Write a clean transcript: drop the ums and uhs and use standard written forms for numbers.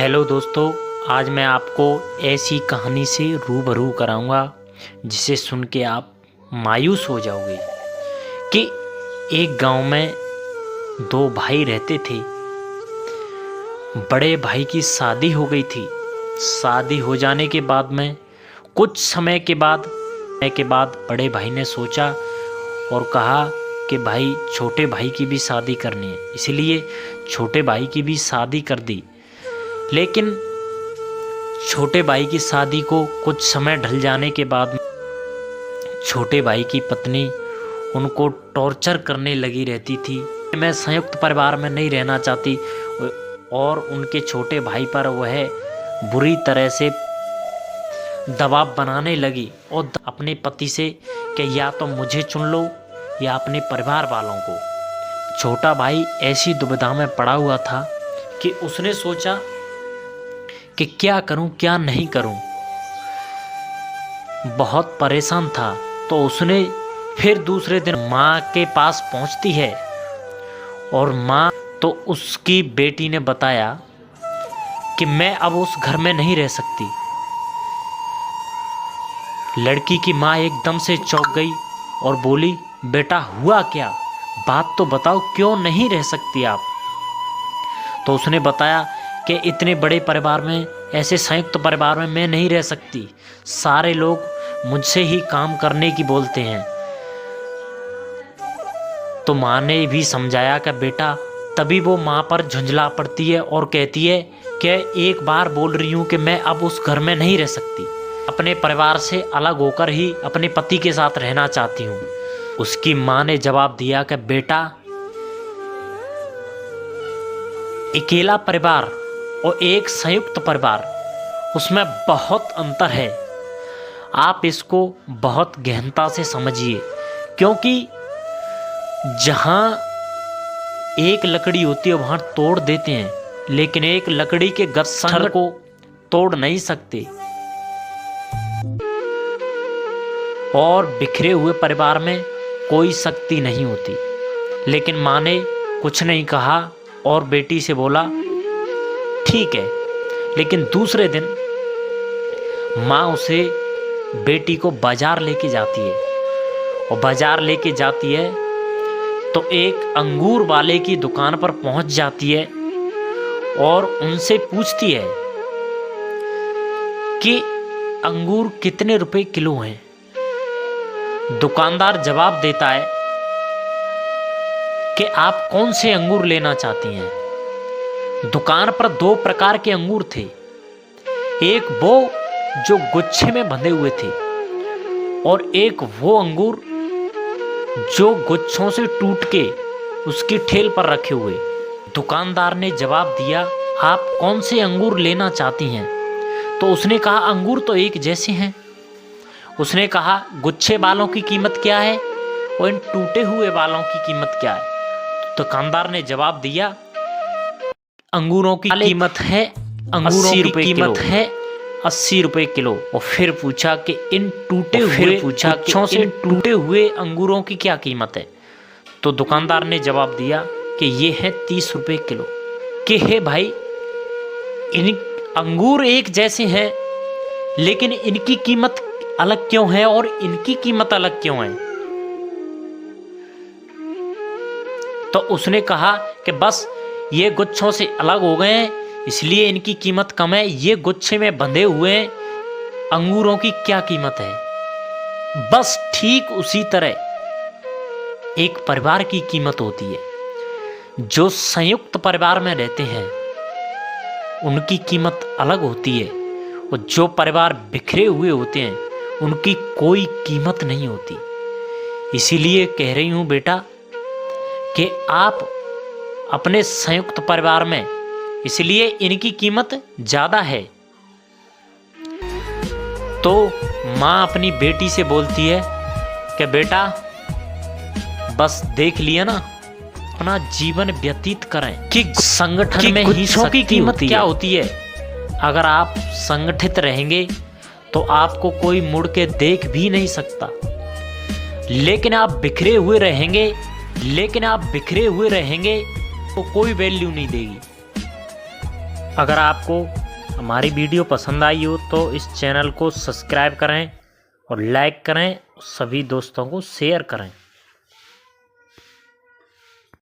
Hello दोस्तों, आज मैं आपको ऐसी कहानी से रूबरू कराऊंगा जिसे सुन के आप मायूस हो जाओगे कि एक गांव में दो भाई रहते थे। बड़े भाई की शादी हो गई थी। शादी हो जाने के बाद में कुछ समय के बाद बड़े भाई ने सोचा और कहा कि भाई छोटे भाई की भी शादी करनी है, इसलिए छोटे भाई की भी शादी कर दी। लेकिन छोटे भाई की शादी को कुछ समय ढल जाने के बाद छोटे भाई की पत्नी उनको टॉर्चर करने लगी रहती थी। मैं संयुक्त परिवार में नहीं रहना चाहती और उनके छोटे भाई पर वह बुरी तरह से दबाव बनाने लगी और अपने पति से कि या तो मुझे चुन लो या अपने परिवार वालों को। छोटा भाई ऐसी दुविधा में पड़ा हुआ था कि उसने सोचा कि क्या करूं क्या नहीं करूं। बहुत परेशान था तो उसने फिर दूसरे दिन माँ के पास पहुंचती है और माँ तो उसकी बेटी ने बताया कि मैं अब उस घर में नहीं रह सकती। लड़की की माँ एकदम से चौंक गई और बोली, बेटा हुआ क्या, बात तो बताओ, क्यों नहीं रह सकती आप। तो उसने बताया कि इतने बड़े परिवार में, ऐसे संयुक्त परिवार में मैं नहीं रह सकती। सारे लोग मुझसे ही काम करने की बोलते हैं। तो माँ ने भी समझाया कि बेटा, तभी वो माँ पर झुंझला पड़ती है और कहती है कि एक बार बोल रही हूँ कि मैं अब उस घर में नहीं रह सकती, अपने परिवार से अलग होकर ही अपने पति के साथ रहना चाहती हूँ। उसकी माँ ने जवाब दिया कि बेटा, अकेला परिवार और एक संयुक्त परिवार, उसमें बहुत अंतर है। आप इसको बहुत गहनता से समझिए, क्योंकि जहाँ एक लकड़ी होती है वहाँ तोड़ देते हैं, लेकिन एक लकड़ी के गट्ठर को तोड़ नहीं सकते। और बिखरे हुए परिवार में कोई शक्ति नहीं होती। लेकिन माँ ने कुछ नहीं कहा और बेटी से बोला, ठीक है। लेकिन दूसरे दिन माँ उसे, बेटी को बाजार लेके जाती है और बाजार लेके जाती है तो एक अंगूर वाले की दुकान पर पहुंच जाती है और उनसे पूछती है कि अंगूर कितने रुपए किलो हैं। दुकानदार जवाब देता है कि आप कौन से अंगूर लेना चाहती हैं। दुकान पर दो प्रकार के अंगूर थे, एक वो जो गुच्छे में बंधे हुए थे और एक वो अंगूर जो गुच्छों से टूट के उसकी ठेल पर रखे हुए। दुकानदार ने जवाब दिया, आप कौन से अंगूर लेना चाहती हैं। तो उसने कहा, अंगूर तो एक जैसे हैं। उसने कहा, गुच्छे वालों की कीमत क्या है और इन टूटे हुए वालों की कीमत क्या है। तो दुकानदार ने जवाब दिया, अंगूरों की कीमत है 80 रुपए कीमत है 80 रुपए किलो। और फिर पूछा कि इन टूटे हुए अंगूरों की क्या कीमत है। तो दुकानदार ने जवाब दिया कि ये है 30 रुपए किलो। कि हे भाई, इन अंगूर एक जैसे हैं लेकिन इनकी कीमत अलग क्यों है और इनकी कीमत अलग क्यों है। तो उसने कहा कि बस ये गुच्छों से अलग हो गए हैं इसलिए इनकी कीमत कम है। ये गुच्छे में बंधे हुए अंगूरों की क्या कीमत है। बस ठीक उसी तरह एक परिवार की कीमत होती है। जो संयुक्त परिवार में रहते हैं उनकी कीमत अलग होती है और जो परिवार बिखरे हुए होते हैं उनकी कोई कीमत नहीं होती। इसीलिए कह रही हूं बेटा कि आप अपने संयुक्त परिवार में, इसलिए इनकी कीमत ज्यादा है। तो माँ अपनी बेटी से बोलती है कि बेटा, बस देख लिया ना, अपना जीवन व्यतीत करें कि संगठन में ही की कीमत क्या होती है। अगर आप संगठित रहेंगे तो आपको कोई मुड़ के देख भी नहीं सकता। लेकिन आप बिखरे हुए रहेंगे तो कोई वैल्यू नहीं देगी। अगर आपको हमारी वीडियो पसंद आई हो तो इस चैनल को सब्सक्राइब करें और लाइक करें, सभी दोस्तों को शेयर करें।